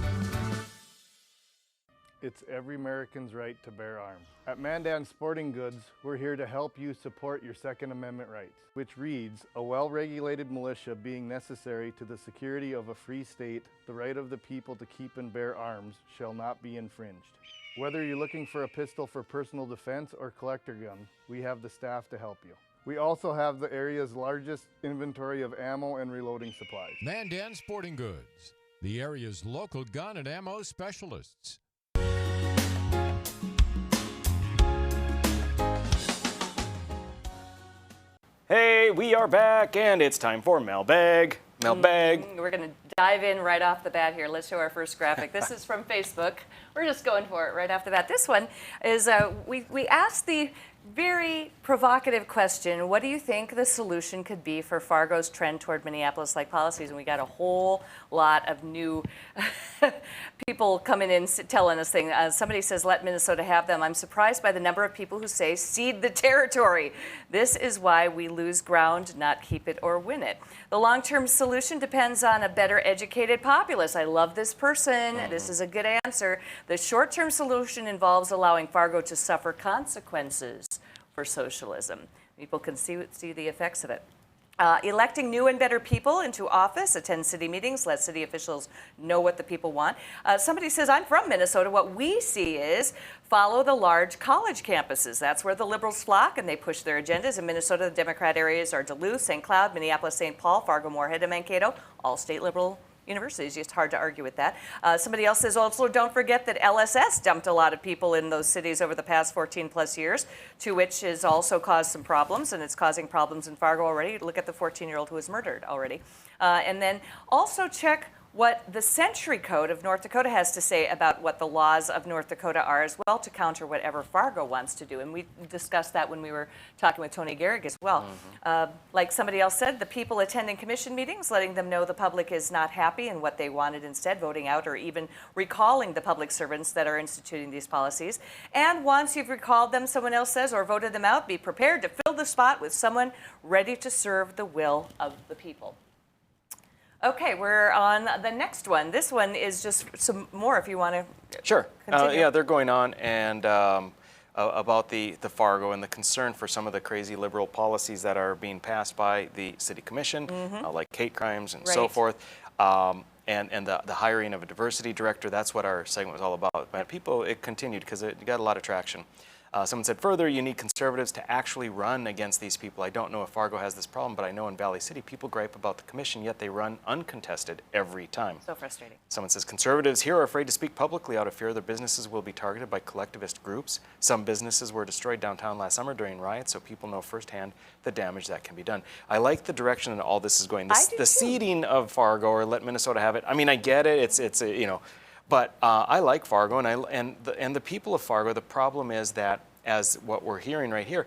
S4: It's every American's right to bear arms. At Mandan Sporting Goods, we're here to help you support your Second Amendment rights, which reads, a well-regulated militia being necessary to the security of a free state, the right of the people to keep and bear arms shall not be infringed. Whether you're looking for a pistol for personal defense or collector gun, we have the staff to help you. We also have the area's largest inventory of ammo and reloading supplies.
S6: Mandan Sporting Goods, the area's local gun and ammo specialists.
S1: Hey, we are back, and it's time for Mailbag. Mailbag.
S2: We're going to dive in right off the bat here. Let's show our first graphic. This is from Facebook. We're just going for it right off the bat. This one is, we asked the very provocative question, what do you think the solution could be for Fargo's trend toward Minneapolis-like policies? And we got a whole lot of new people coming in telling us things. Somebody says, let Minnesota have them. I'm surprised by the number of people who say, cede the territory. This is why we lose ground, not keep it or win it. The long-term solution depends on a better educated populace. I love this person. This is a good answer. The short-term solution involves allowing Fargo to suffer consequences for socialism. People can see the effects of it. Electing new and better people into office, attend city meetings, let city officials know what the people want. Somebody says, I'm from Minnesota. What we see is follow the large college campuses. That's where the liberals flock and they push their agendas. In Minnesota, the Democrat areas are Duluth, St. Cloud, Minneapolis, St. Paul, Fargo, Moorhead, and Mankato, all state liberal universities. Just hard to argue with that. Somebody else says also don't forget that LSS dumped a lot of people in those cities over the past 14 plus years, to which has also caused some problems, and it's causing problems in Fargo already. Look at the 14-year-old who was murdered already. And then also check what the Century Code of North Dakota has to say about what the laws of North Dakota are as well, to counter whatever Fargo wants to do. And we discussed that when we were talking with Tony Gehrig as well. Like somebody else said, the people attending commission meetings, letting them know the public is not happy and what they wanted instead, voting out or even recalling the public servants that are instituting these policies. And once you've recalled them, someone else says, or voted them out, be prepared to fill the spot with someone ready to serve the will of the people. Okay, we're on the next one. This one is just some more if you want to.
S1: Sure.
S2: Continue.
S1: Yeah, they're going on, and about the Fargo and the concern for some of the crazy liberal policies that are being passed by the city commission, like hate crimes and so
S2: Right.
S1: forth. And the hiring of a diversity director, that's what our segment was all about. But people, it continued because it got a lot of traction. Someone said further, you need conservatives to actually run against these people. I don't know if Fargo has this problem, but I know in Valley City, people gripe about the commission, yet they run uncontested every time.
S2: So frustrating.
S1: Someone says conservatives here are afraid to speak publicly out of fear their businesses will be targeted by collectivist groups. Some businesses were destroyed downtown last summer during riots, so people know firsthand the damage that can be done. I like the direction that all this is going. The seeding of Fargo, or let Minnesota have it. I mean, I get it. It's you know. But I like Fargo, and the people of Fargo. The problem is that, as what we're hearing right here,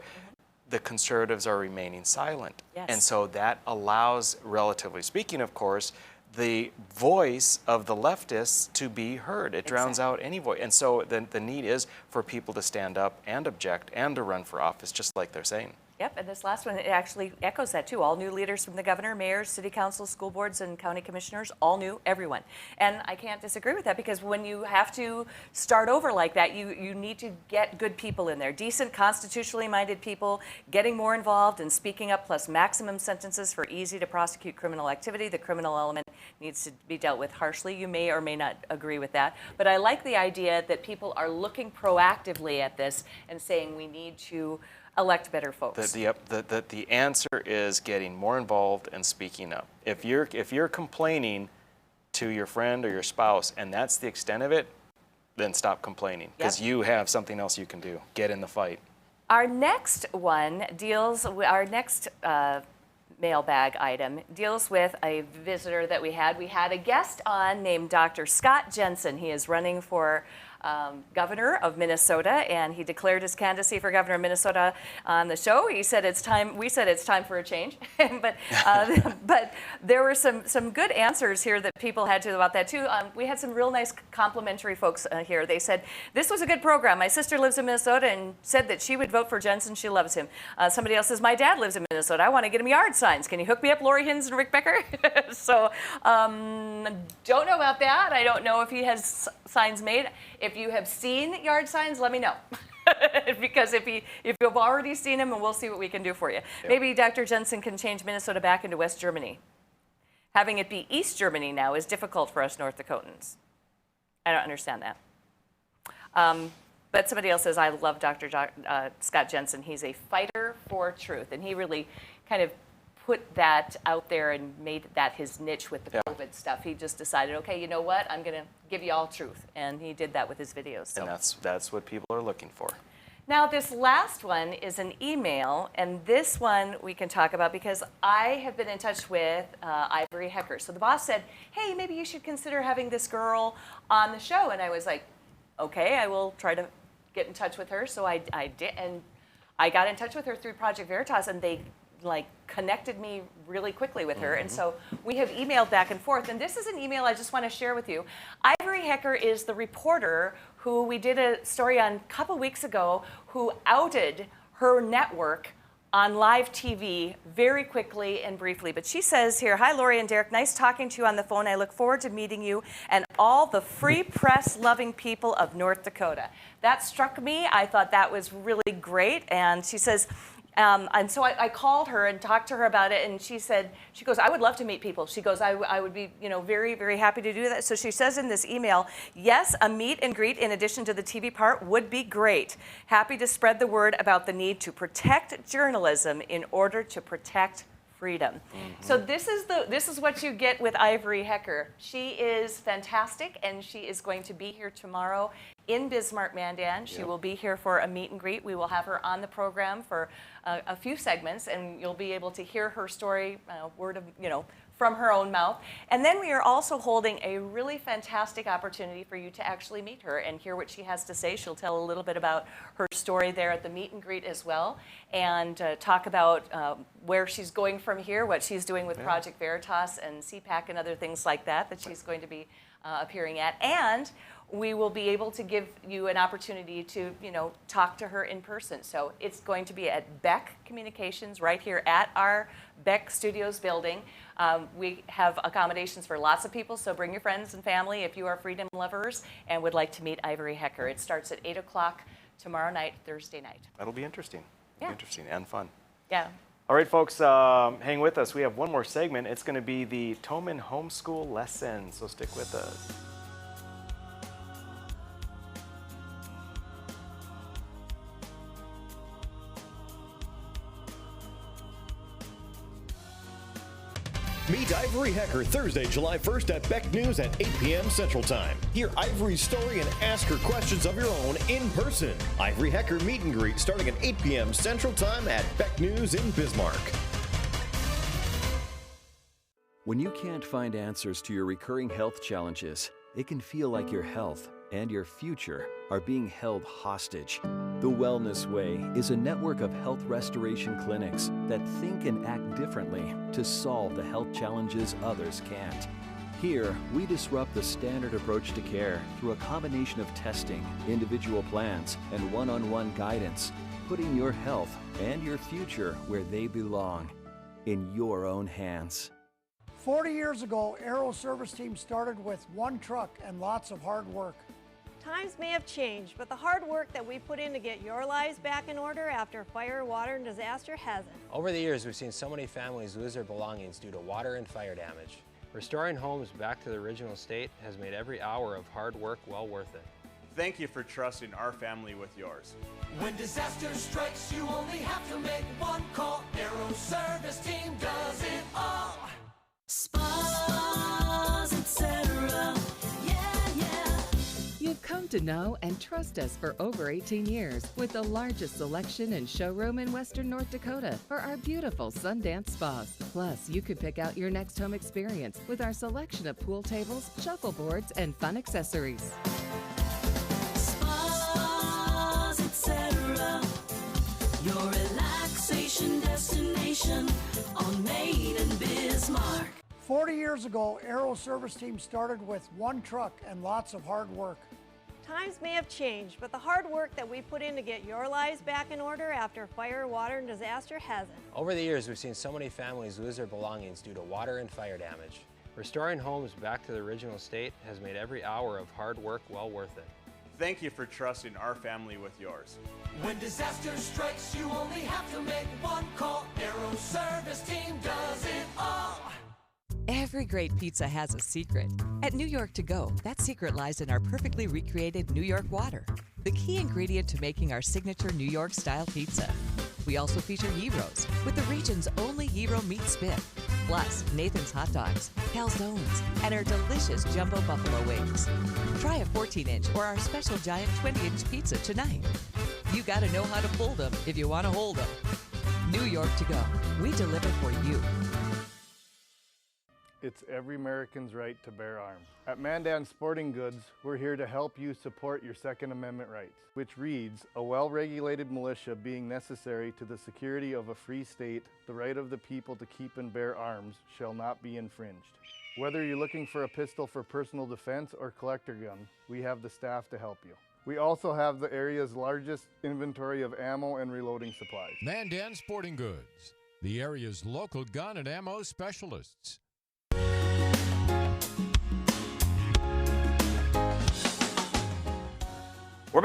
S1: the conservatives are remaining silent, and so that allows, relatively speaking, of course, the voice of the leftists to be heard. It drowns out any voice, and so the need is for people to stand up and object and to run for office, just like they're saying.
S2: Yep, and this last one, it actually echoes that too. All new leaders from the governor, mayors, city councils, school boards, and county commissioners, all new, everyone. And I can't disagree with that, because when you have to start over like that, you need to get good people in there. Decent, constitutionally minded people, getting more involved and speaking up, plus maximum sentences for easy to prosecute criminal activity. The criminal element needs to be dealt with harshly. You may or may not agree with that. But I like the idea that people are looking proactively at this and saying we need to elect better folks.
S1: The answer is getting more involved and speaking up. If you're complaining to your friend or your spouse and that's the extent of it, then stop complaining, because you have something else you can do. Get in the fight.
S2: Our next one deals with our next mailbag item deals with a visitor that we had. We had a guest on named Dr. Scott Jensen. He is running for governor of Minnesota, and he declared his candidacy for governor of Minnesota on the show. He said it's time. We said it's time for a change, but there were some good answers here that people had to about that too. We had some real nice complimentary folks here. They said this was a good program. My sister lives in Minnesota and said that she would vote for Jensen. She loves him. Somebody else says my dad lives in Minnesota. I want to get him yard signs. Can you hook me up, Lori Hins and Rick Becker? So don't know about that. I don't know if he has signs made. If you have seen yard signs, let me know. Because if you've already seen them, and we'll see what we can do for you. Yep. Maybe Dr. Jensen can change Minnesota back into West Germany. Having it be East Germany now is difficult for us North Dakotans. I don't understand that. But somebody else says, I love Dr. Scott Jensen. He's a fighter for truth. And he really kind of put that out there and made that his niche with the COVID stuff. He just decided, okay, you know what? I'm going to give you all truth. And he did that with his videos. So.
S1: And that's what people are looking for.
S2: Now, this last one is an email, and this one we can talk about because I have been in touch with Ivory Hecker. So the boss said, hey, maybe you should consider having this girl on the show. And I was like, okay, I will try to get in touch with her. So I did, and I got in touch with her through Project Veritas, and they connected me really quickly with her. And so we have emailed back and forth. And this is an email I just want to share with you. Ivory Hecker is the reporter who we did a story on a couple weeks ago who outed her network on live TV very quickly and briefly. But she says here, hi, Lori and Derek. Nice talking to you on the phone. I look forward to meeting you and all the free press-loving people of North Dakota. That struck me. I thought that was really great. And she says, and so I called her and talked to her about it, and she goes, I would love to meet people. She goes, I would be, very, very happy to do that. So she says in this email, yes, a meet and greet in addition to the TV part would be great. Happy to spread the word about the need to protect journalism in order to protect freedom. So this is what you get with Ivory Hecker. She is fantastic, and she is going to be here tomorrow in Bismarck, Mandan. She will be here for a meet and greet. We will have her on the program for a few segments, and you'll be able to hear her story, from her own mouth. And then we are also holding a really fantastic opportunity for you to actually meet her and hear what she has to say. She'll tell a little bit about her story there at the meet and greet as well, and talk about where she's going from here, what she's doing with Project Veritas and CPAC and other things like that she's going to be appearing at. And we will be able to give you an opportunity to, talk to her in person. So it's going to be at Beck Communications right here at our Beck Studios building. We have accommodations for lots of people, so bring your friends and family if you are freedom lovers and would like to meet Ivory Hecker. It starts at 8 o'clock tomorrow night, Thursday night.
S1: That'll be interesting.
S2: Yeah.
S1: Interesting and fun.
S2: Yeah.
S1: All right, folks, hang with us. We have one more segment. It's going to be the Toman Homeschool lesson, so stick with us.
S3: Meet Ivory Hecker Thursday, July 1st at Beck News at 8 p.m. Central Time. Hear Ivory's story and ask her questions of your own in person. Ivory Hecker meet and greet starting at 8 p.m. Central Time at Beck News in Bismarck.
S12: When you can't find answers to your recurring health challenges, it can feel like your health and your future are being held hostage. The Wellness Way is a network of health restoration clinics that think and act differently to solve the health challenges others can't. Here, we disrupt the standard approach to care through a combination of testing, individual plans, and one-on-one guidance, putting your health and your future where they belong, in your own hands.
S13: 40 years ago, Aero Service Team started with one truck and lots of hard work.
S14: Times may have changed, but the hard work that we put in to get your lives back in order after fire, water, and disaster hasn't.
S15: Over the years, we've seen so many families lose their belongings due to water and fire damage. Restoring homes back to the original state has made every hour of hard work well worth it.
S16: Thank you for trusting our family with yours.
S10: When disaster strikes, you only have to make one call. Aero Service Team does it all.
S19: Spas, etc. Yeah, yeah.
S7: You've come to know and trust us for over 18 years with the largest selection and showroom in Western North Dakota for our beautiful Sundance spas. Plus, you could pick out your next home experience with our selection of pool tables, shuffleboards, and fun accessories.
S19: Spas, etc. Your relaxation destination on Main and Bismarck.
S13: 40 years ago, Aero Service Team started with one truck and lots of hard work.
S14: Times may have changed, but the hard work that we put in to get your lives back in order after fire, water, and disaster hasn't.
S15: Over the years, we've seen so many families lose their belongings due to water and fire damage. Restoring homes back to the original state has made every hour of hard work well worth it.
S16: Thank you for trusting our family with yours.
S10: When disaster strikes, you only have to make one call. Aero Service Team does it all.
S7: Every great pizza has a secret. At New York To Go, that secret lies in our perfectly recreated New York water, the key ingredient to making our signature New York style pizza. We also feature gyros with the region's only gyro meat spit, plus Nathan's hot dogs, calzones, and our delicious jumbo buffalo wings. Try a 14-inch or our special giant 20-inch pizza tonight. You gotta know how to fold them if you want to hold them. New York To Go, we deliver for you.
S4: It's every American's right to bear arms. At Mandan Sporting Goods, we're here to help you support your Second Amendment rights, which reads, a well-regulated militia being necessary to the security of a free state, the right of the people to keep and bear arms shall not be infringed. Whether you're looking for a pistol for personal defense or collector gun, we have the staff to help you. We also have the area's largest inventory of ammo and reloading supplies.
S6: Mandan Sporting Goods, the area's local gun and ammo specialists.
S1: We're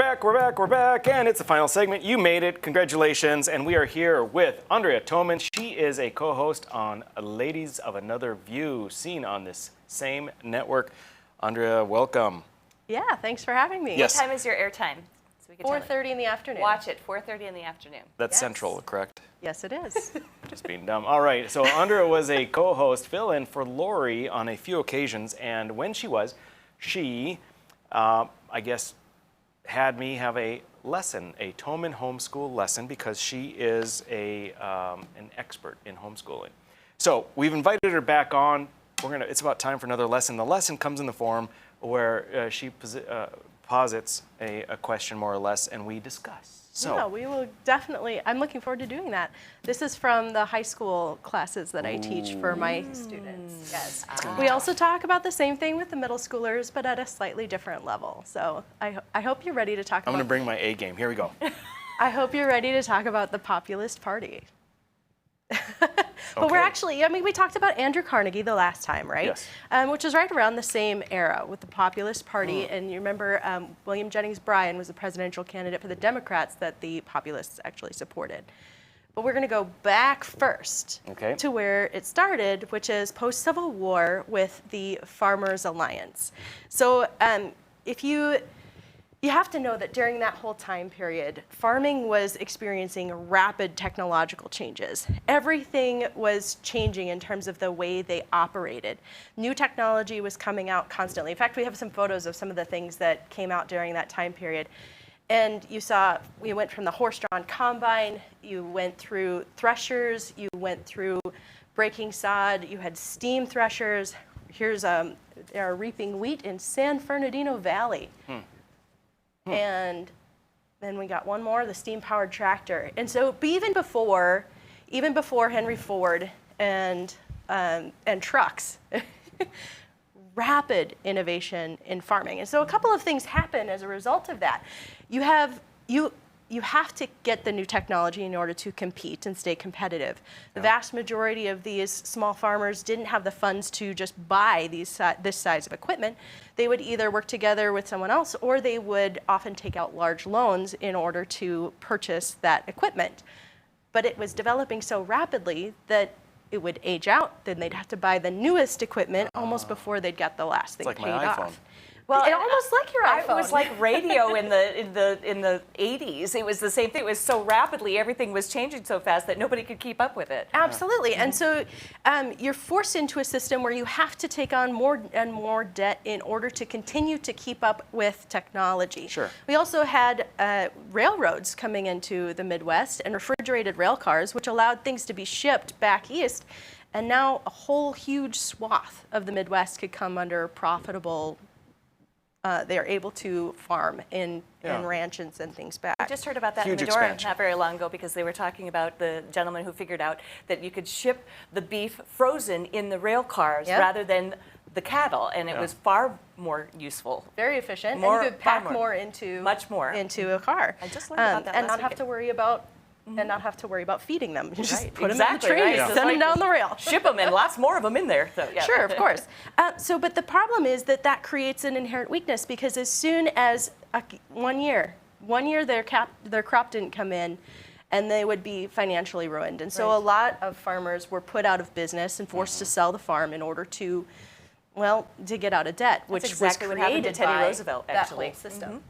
S1: back, and it's the final segment. You made it. Congratulations. And we are here with Andrea Toman. She is a co-host on Ladies of Another View, seen on this same network. Andrea, welcome.
S20: Yeah, thanks for having me.
S1: Yes.
S2: What time is your airtime? So we can tell
S20: 4:30 in the afternoon.
S2: Watch it, 4:30 in the afternoon.
S1: That's Central, correct?
S20: Yes, it is.
S1: Just being dumb. All right, so Andrea was a co-host, fill-in for Lori on a few occasions, and when she was, she, I guess, had me have a lesson, a Toman Homeschool lesson, because she is an expert in homeschooling. So we've invited her back on. It's about time for another lesson. The lesson comes in the form where she posits a question, more or less, and we discuss. So
S20: yeah, we will definitely. I'm looking forward to doing that. This is from the high school classes that I teach for my students. Yes. We also talk about the same thing with the middle schoolers, but at a slightly different level. So I hope you're ready to talk
S1: I'm
S20: about.
S1: going to bring my A game. Here we go.
S20: I hope you're ready to talk about the populist party. But we're actually, I mean, we talked about Andrew Carnegie the last time, right?
S11: Yes.
S20: Which was right around the same era with the Populist Party. And you remember William Jennings Bryan was the presidential candidate for the Democrats that the Populists actually supported. But we're going to go back first to where it started, which is post-Civil War with the Farmers Alliance. So you have to know that during that whole time period, farming was experiencing rapid technological changes. Everything was changing in terms of the way they operated. New technology was coming out constantly. In fact, we have some photos of some of the things that came out during that time period. And you saw, we went from the horse-drawn combine, you went through threshers, you went through breaking sod, you had steam threshers. Here's they're reaping wheat in San Fernandino Valley. And then we got one more, the steam-powered tractor. And so, but even before Henry Ford and trucks, rapid innovation in farming. And so a couple of things happen as a result of that. You have to get the new technology in order to compete and stay competitive. The vast majority of these small farmers didn't have the funds to just buy this size of equipment. They would either work together with someone else, or they would often take out large loans in order to purchase that equipment. But it was developing so rapidly that it would age out, then they'd have to buy the newest equipment almost before they'd get the last thing paid off. Well, it almost like your iPhone.
S2: It was like radio in the 80s. It was the same thing. It was so rapidly, everything was changing so fast that nobody could keep up with it.
S20: Absolutely. And so you're forced into a system where you have to take on more and more debt in order to continue to keep up with technology.
S1: Sure.
S20: We also had railroads coming into the Midwest and refrigerated rail cars, which allowed things to be shipped back east. And now a whole huge swath of the Midwest could come under profitable. They are able to farm in ranches and things back.
S2: I just heard about that in Medora not very long ago, because they were talking about the gentleman who figured out that you could ship the beef frozen in the rail cars rather than the cattle, and it was far more useful.
S20: Very efficient, and you could pack more into a car.
S2: I just learned about that
S20: and
S2: last
S20: not have to worry about and not have to worry about feeding them. You just put them in the
S2: Exactly,
S20: train,
S2: right.
S20: send them down the rail.
S2: Ship them, and lots more of them in there. So, yeah.
S20: Sure, of course. But the problem is that creates an inherent weakness, because as soon as 1 year their crop didn't come in, and they would be financially ruined. And so a lot of farmers were put out of business and forced to sell the farm in order to get out of debt, which
S2: exactly
S20: was
S2: what happened
S20: created
S2: to Teddy
S20: by
S2: Roosevelt,
S20: that
S2: actually.
S20: whole system.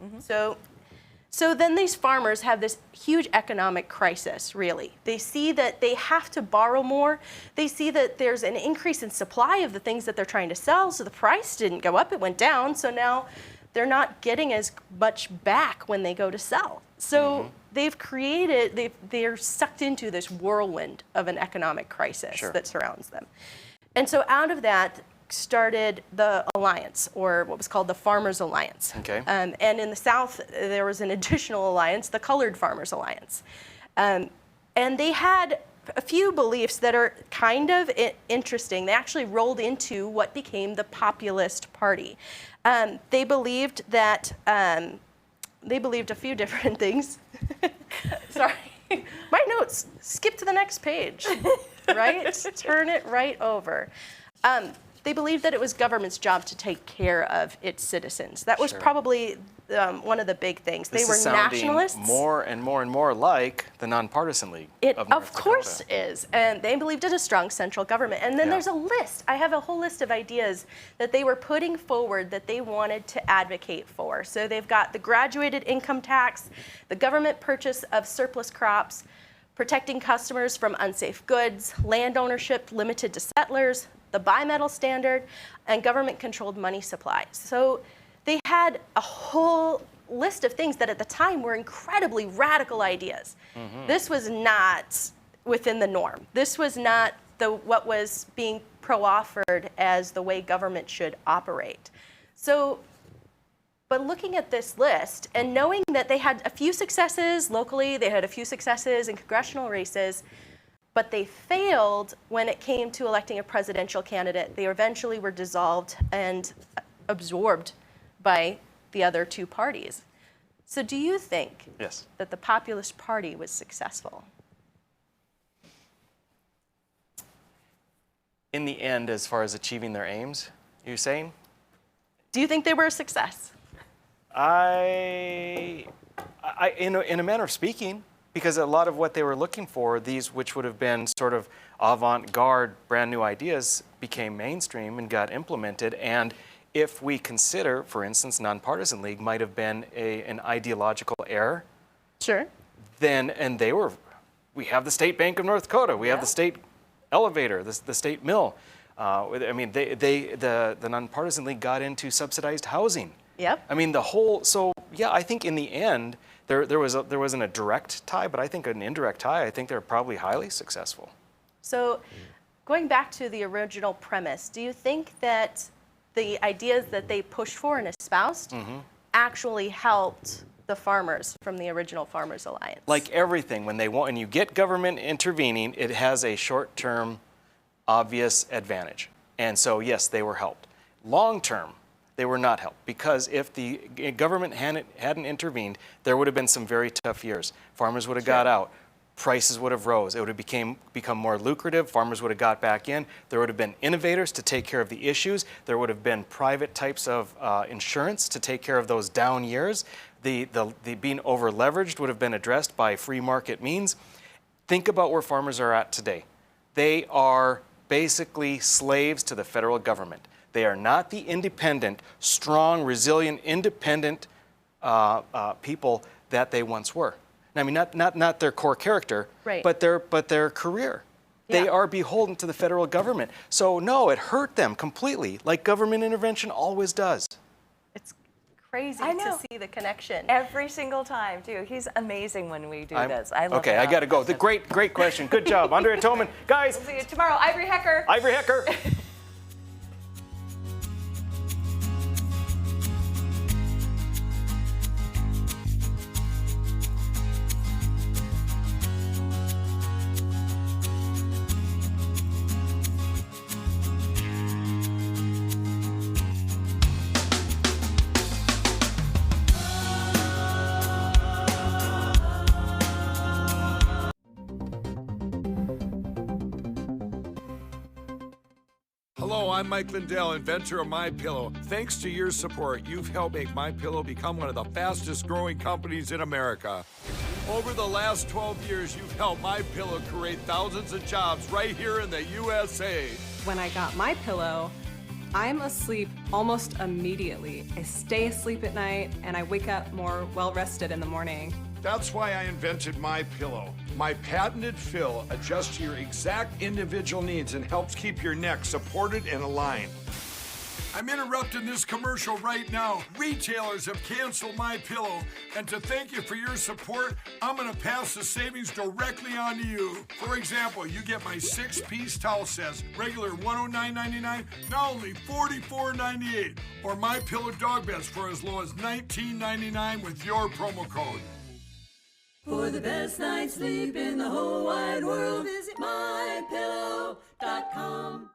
S20: So then these farmers have this huge economic crisis, really. They see that they have to borrow more. They see that there's an increase in supply of the things that they're trying to sell, so the price didn't go up, it went down. So now they're not getting as much back when they go to sell. So they're sucked into this whirlwind of an economic crisis that surrounds them. And so out of that started the alliance, or what was called the Farmers Alliance.
S1: Okay.
S20: And in the South, there was an additional alliance, the Colored Farmers Alliance. And they had a few beliefs that are kind of interesting. They actually rolled into what became the Populist Party. They believed that, they believed a few different things. Sorry, my notes, skip to the next page, right? Turn it right over. They believed that it was government's job to take care of its citizens. That was probably one of the big things.
S1: This
S20: they were
S1: is sounding
S20: nationalists.
S1: more and more like the Nonpartisan League
S20: It
S1: of North
S20: of course is, and they believed in a strong central government. And then there's a list. I have a whole list of ideas that they were putting forward that they wanted to advocate for. So they've got the graduated income tax, the government purchase of surplus crops, protecting customers from unsafe goods, land ownership limited to settlers, the bimetal standard, and government-controlled money supply. So they had a whole list of things that at the time were incredibly radical ideas. This was not within the norm. This was not what was being pro-offered as the way government should operate. So, but looking at this list and knowing that they had a few successes locally, they had a few successes in congressional races, but they failed when it came to electing a presidential candidate. They eventually were dissolved and absorbed by the other two parties. So do you think that the Populist Party was successful?
S1: in the end, as far as achieving their aims, you're saying?
S20: Do you think they were a success?
S1: In a manner of speaking, because a lot of what they were looking for, these which would have been sort of avant-garde, brand new ideas, became mainstream and got implemented. And if we consider, for instance, nonpartisan league might have been an ideological error.
S20: Sure.
S1: Then, and we have the State Bank of North Dakota, we have the state elevator, the state mill. I mean, the nonpartisan league got into subsidized housing.
S20: Yep.
S1: I mean, so yeah, I think in the end, there wasn't a direct tie, but I think an indirect tie, I think they're probably highly successful.
S20: So going back to the original premise, do you think that the ideas that they pushed for and espoused actually helped the farmers from the original Farmers Alliance?
S1: Like everything, when you get government intervening, it has a short-term, obvious advantage. And so, yes, they were helped. Long-term, they were not helped, because if the government hadn't intervened, there would have been some very tough years. Farmers would have got out. Prices would have rose. It would have become more lucrative. Farmers would have got back in. There would have been innovators to take care of the issues. There would have been private types of insurance to take care of those down years. The being over-leveraged would have been addressed by free market means. Think about where farmers are at today. They are basically slaves to the federal government. They are not the independent, strong, resilient, independent people that they once were. I mean, not their core character,
S20: right,
S1: but their career. Yeah. They are beholden to the federal government. So no, it hurt them completely, like government intervention always does.
S20: It's crazy to see the connection.
S2: Every single time, too. He's amazing when we do this. I love
S1: Okay, I got to go. Great question. Good job. Andrea Toman. Guys.
S2: We'll see you tomorrow. Ivory Hecker.
S1: Ivory Hecker.
S8: Hello, I'm Mike Lindell, inventor of MyPillow. Thanks to your support, you've helped make MyPillow become one of the fastest growing companies in America. Over the last 12 years, you've helped MyPillow create thousands of jobs right here in the USA.
S9: When I got MyPillow, I'm asleep almost immediately. I stay asleep at night and I wake up more well-rested in the morning.
S8: That's why I invented MyPillow. My patented fill adjusts to your exact individual needs and helps keep your neck supported and aligned. I'm interrupting this commercial right now. Retailers have canceled MyPillow, and to thank you for your support, I'm gonna pass the savings directly on to you. For example, you get my 6-piece towel sets, regular $109.99, now only $44.98, or MyPillow dog beds for as low as $19.99 with your promo code.
S19: For the best night's sleep in the whole wide world, visit mypillow.com.